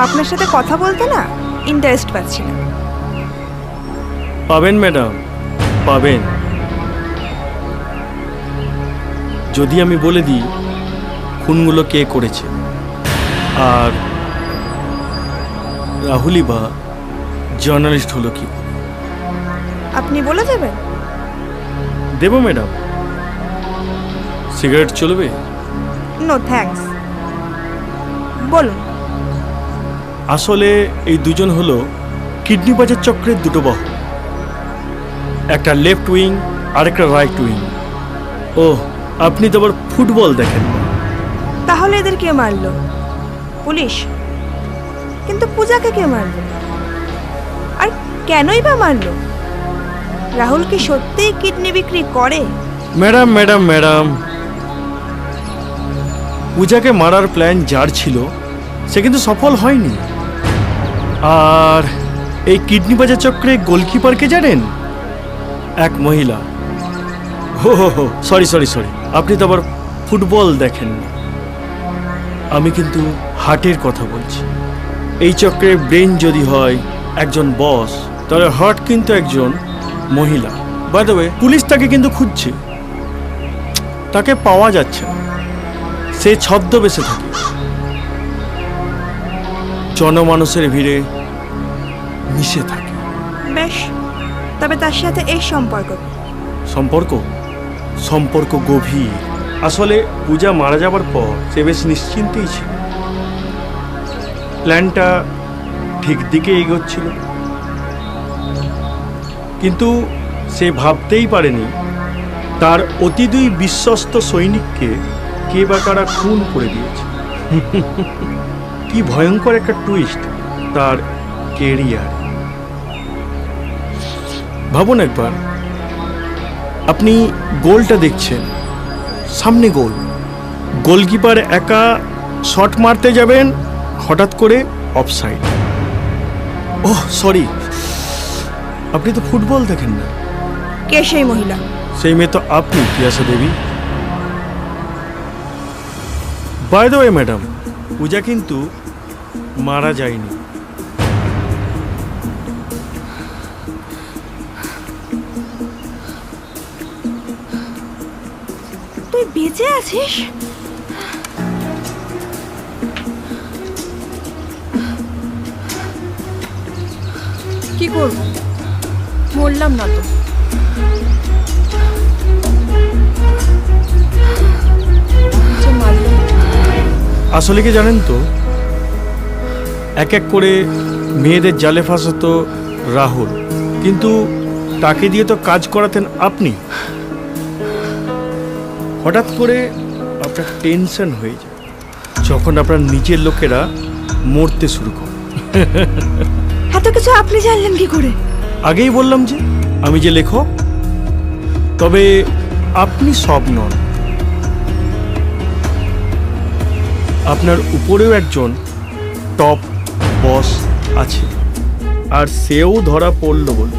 আপনার সাথে কথা বলতে না ইন্টারেস্ট পাচ্ছি না। পাবেন ম্যাডাম, পাবেন। যদি আমি বলে দিই খুনগুলো কে করেছে আর রাহুলই বা জার্নালিস্ট হলো কি করে। আপনি বলে দেবেন? দেবো ম্যাডাম। সিগারেট চলবে? No thanks. বলুন। আসলে এই দুজন হলো কিডনি বাজার চক্রের দুটো বাহু, একটা লেফট উইং আর একটা রাইট উইং। ও, আপনি তো আবার ফুটবল দেখেন না। তাহলে এদের কে মারলো? পুলিশ? কিন্তু পূজাকে কে মারলো? আর কেনই বা মারলো? রাহুল কি সত্যিই কিডনি বিক্রি করে? ম্যাডাম ম্যাডাম ম্যাডাম, পূজাকে মারার প্ল্যান যার ছিল সে কিন্তু সফল হয়নি। আর এই কিডনি বাজার চক্রে গোলকিপারকে জানেন? এক মহিলা। হো হো হো, সরি সরি সরি, আপনি তো আবার ফুটবল দেখেন না। আমি কিন্তু হার্টের কথা বলছি। এই চক্রের ব্রেন যদি হয় একজন বস, তাহলে হার্ট কিন্তু একজন মহিলা। বাই দ্য ওয়ে, পুলিশ তাকে কিন্তু খুঁজছে, তাকে পাওয়া যাচ্ছে না। সে ছদ্মবেশে থাকে, জনমানুষের ভিড়ে মিশে থাকে। বেশ, তবে তার সাথে এই সম্পর্ক। সম্পর্ক সম্পর্ক গভীর। আসলে পূজা মারা যাবার পর সে বেশ নিশ্চিন্তেই ছিল। প্ল্যানটা ঠিক দিকে এগোচ্ছিল, কিন্তু সে ভাবতেই পারেনি তার অতি দুই বিশ্বস্ত সৈনিককে কে বা কারা খুন করে দিয়েছে। কি ভয়ঙ্কর একটা টুইস্ট তার কেরিয়ার। ভাবুন একবার, আপনি গোলটা দেখছেন, সামনে গোল, গোলকিপার একা শট মারতে যাবেন, হঠাৎ করে অফসাইড। ওহ সরি, আপনি তো ফুটবল দেখেন না। কে সেই মহিলা? সেই মেয়ে তো আপনি, পিয়াসা দেবী। বাই দ্য ওয়ে ম্যাডাম, পূজা কিন্তু মারা যায়নি। তুই বেঁচে আছিস? কি করব, বললাম না তো। যে মারলো। আসলে কি জানেন তো, এক এক করে মেয়েদের জালে ফাঁসাতো রাহুল, কিন্তু তাকে দিয়ে তো কাজ করাতেন আপনি। হঠাৎ করে আপনার টেনশন হয়ে যায় যখন আপনার নিজের লোকেরা মরতে শুরু করে। এত কিছু আপনি জানলেন কি করে? আগেই বললাম যে আমি যে লেখক। তবে আপনি সব নন, আপনার উপরেও একজন টপ বস আছে, আর সেও ধরা পড়ল বলে।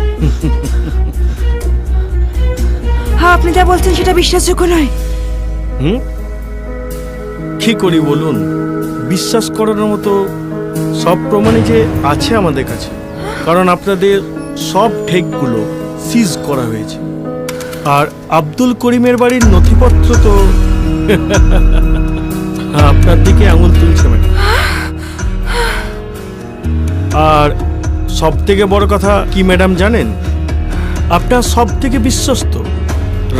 হ্যাঁ, আপনি যা বলছেন সেটা বিশ্বাসযোগ্য নয়। কি করি বলুন? বিশ্বাস করার মতো সব প্রমাণই যে আছে আমাদের কাছে, কারণ আপনাদের সব ঠেকগুলো সিজ করা হয়েছে। আর আব্দুল করিমের বাড়ির নথিপত্র তো আপনার দিকে আঙুল তুলছে ম্যাডাম। আর সব থেকে বড় কথা কি ম্যাডাম জানেন? আপনার সব থেকে বিশ্বস্ত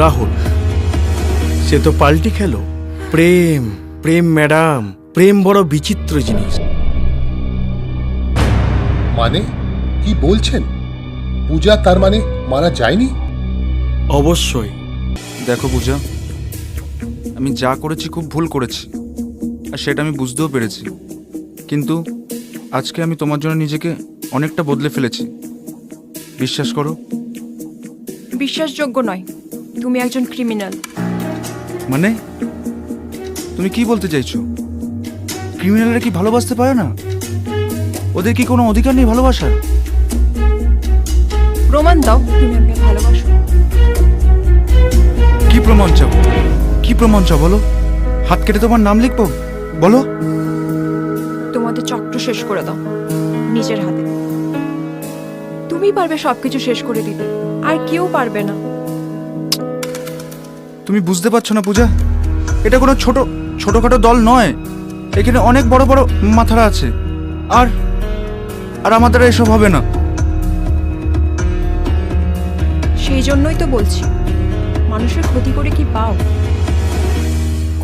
রাহুল, সে তো পাল্টি খেলো। প্রেম প্রেম ম্যাডাম, প্রেম বড় বিচিত্র জিনিস। মানে কি বলছেন? পূজা তার মানে মারা যায়নি? অবশ্যই। দেখো পূজা, আমি যা করেছি খুব ভুল করেছি, আর সেটা আমি বুঝতেও পেরেছি। কিন্তু আজকে আমি তোমার জন্য নিজেকে অনেকটা বদলে ফেলেছি, বিশ্বাস করো। বিশ্বাসযোগ্য নয়, তুমি একজন ক্রিমিনাল। মানে তুমি কি বলতে চাইছো? ক্রিমিনালরা কি ভালোবাসতে পারে না? ওদের কি কোনো অধিকার নেই ভালোবাসার? প্রমাণ দাও তুমি আমাকে ভালোবাসো। কি প্রমাণ চাও? কি প্রমাণ চাও বলো? হাত কেটে তোমার নাম লিখবো? বলো। তোমাদের চক্র শেষ করে দাও নিজের হাতে। তুমি পারবে সবকিছু শেষ করে দিতে, আর কেউ পারবে না। তুমি বুঝতে পারছো না পূজা, এটা কোনো ছোটখাটো দল নয়। এখানে অনেক বড় বড় মাথারা আছে, আর আর আমাদের এসব হবে না। সেই জন্যই তো বলছি, মানুষের ক্ষতি করে কি পাও?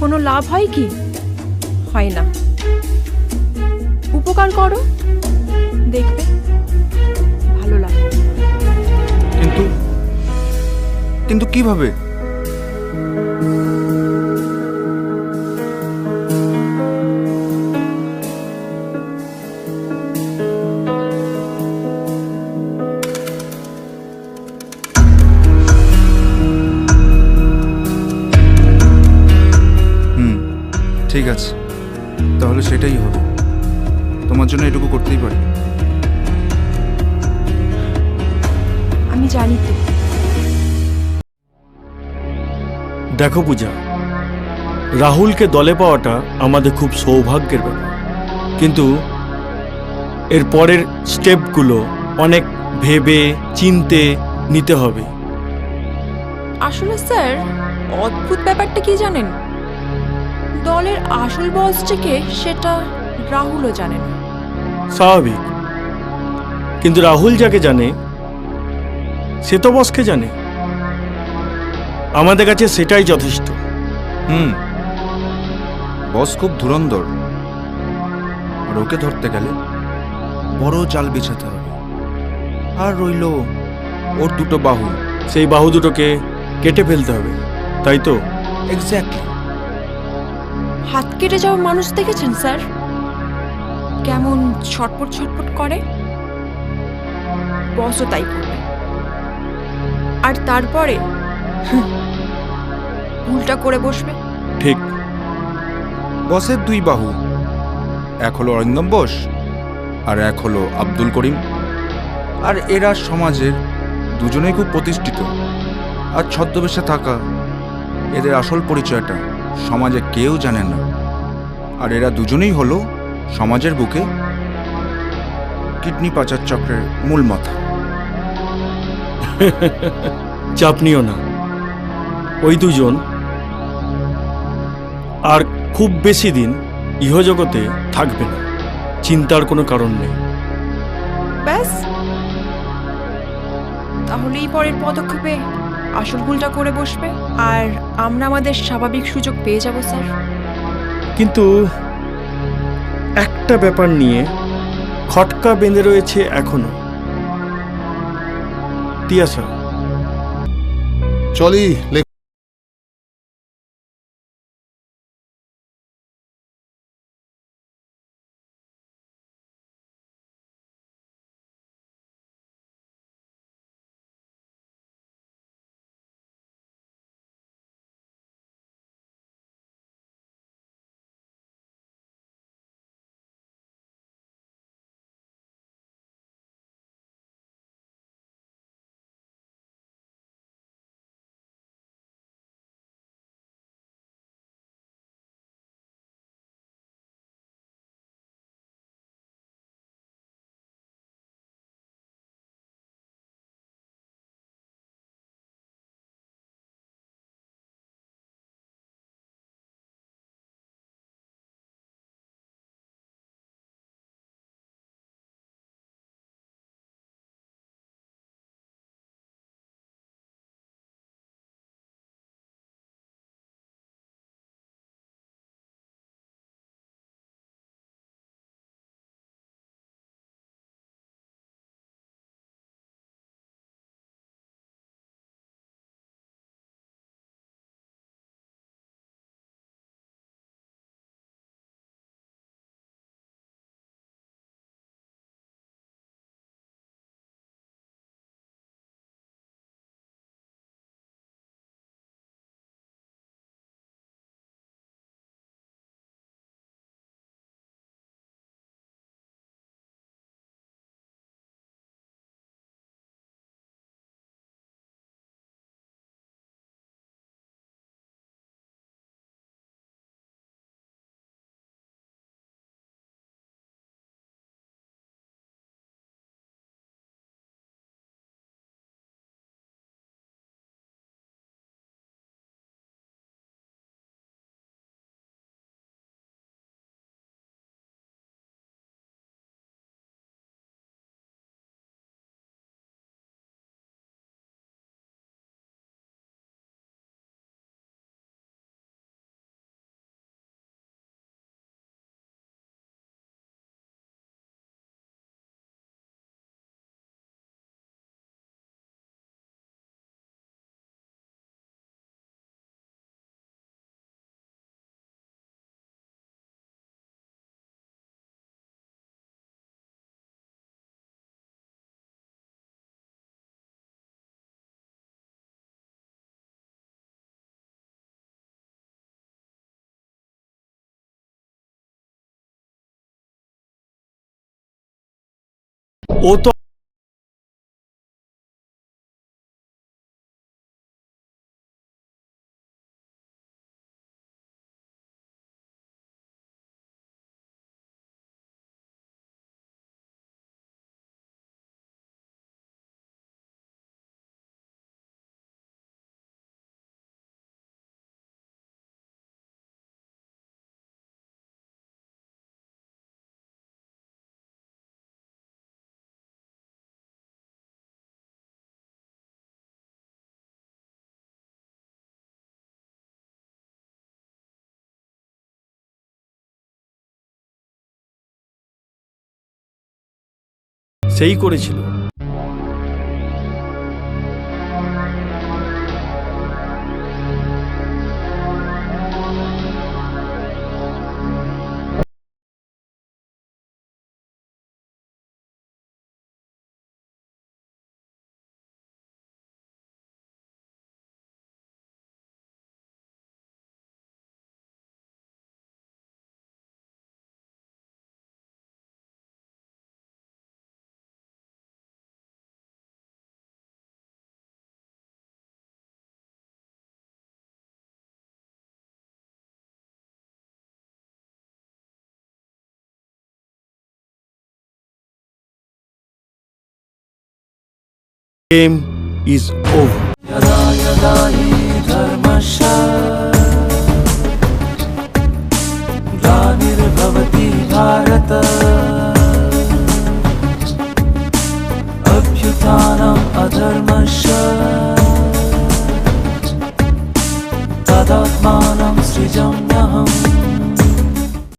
কোনো লাভ হয় কি? হয় না। উপকার করো, দেখবে ভালো লাগে। কিন্তু কিন্তু কিভাবে? ঠিক আছে, তাহলে সেটাই হবে। তোমার জন্য এটুকু করতেই পারি। আমি জানি তো। দেখো পূজা, রাহুলকে দলে পাওয়াটা আমাদের খুব সৌভাগ্যের ব্যাপার, কিন্তু এর পরের স্টেপগুলো অনেক ভেবে চিনতে নিতে হবে। আসলে স্যার, অদ্ভুত ব্যাপারটা কি জানেন? দলের আসল বসটিকে সেটা রাহুলও জানে না। স্বাভাবিক, কিন্তু রাহুল যাকে জানে সে তো বসকে জানে। আমাদের কাছে সেটাই যথেষ্ট। বস খুব ধুরন্ধর, আর ওকে ধরতে গেলে বড় জাল বিছাতে হবে। আর রইল ওর দুটো বাহু, সেই বাহু দুটোকে কেটে ফেলতে হবে, তাই তো? এক্স্যাক্টলি। হাত কেটে যাওয়া মানুষ দেখেছেন স্যার? কেমন ছটপট ছটপট করে? বসও তাই করবে। আর তারপরে ভুলটা করে বসবে। ঠিক। বসের দুই বাহু, এক হলো অরিন্দম বোস আর এক হলো আব্দুল করিম। আর এরা সমাজের দুজনেই খুব প্রতিষ্ঠিত, আর ছদ্মবেশে থাকা এদের আসল পরিচয়টা সমাজে কেউ জানে না। আর এরা দুজনেই হলো সমাজের বুকে কিডনি পাচার চক্রের মূল মাথা। চাপ নিও না, ওই দুজন আর খুব বেশি দিন ইহজগতে থাকবে না, চিন্তার কোনো কারণ নেই। ব্যাস, তাহলেই পরের পদক্ষেপে আসল ভুলটা করে বসবে, আর আমরা আমাদের স্বাভাবিক সুযোগ পেয়ে যাব স্যার। কিন্তু একটা ব্যাপার নিয়ে খটকা বেঁধে রয়েছে এখনো। টিয়া চলি। ও তো সেই করেছিল। Game is over. ग्लानिर्भवति भारत अभ्युत्थानम् अधर्मस्य तदात्मानं सृजाम्यहम्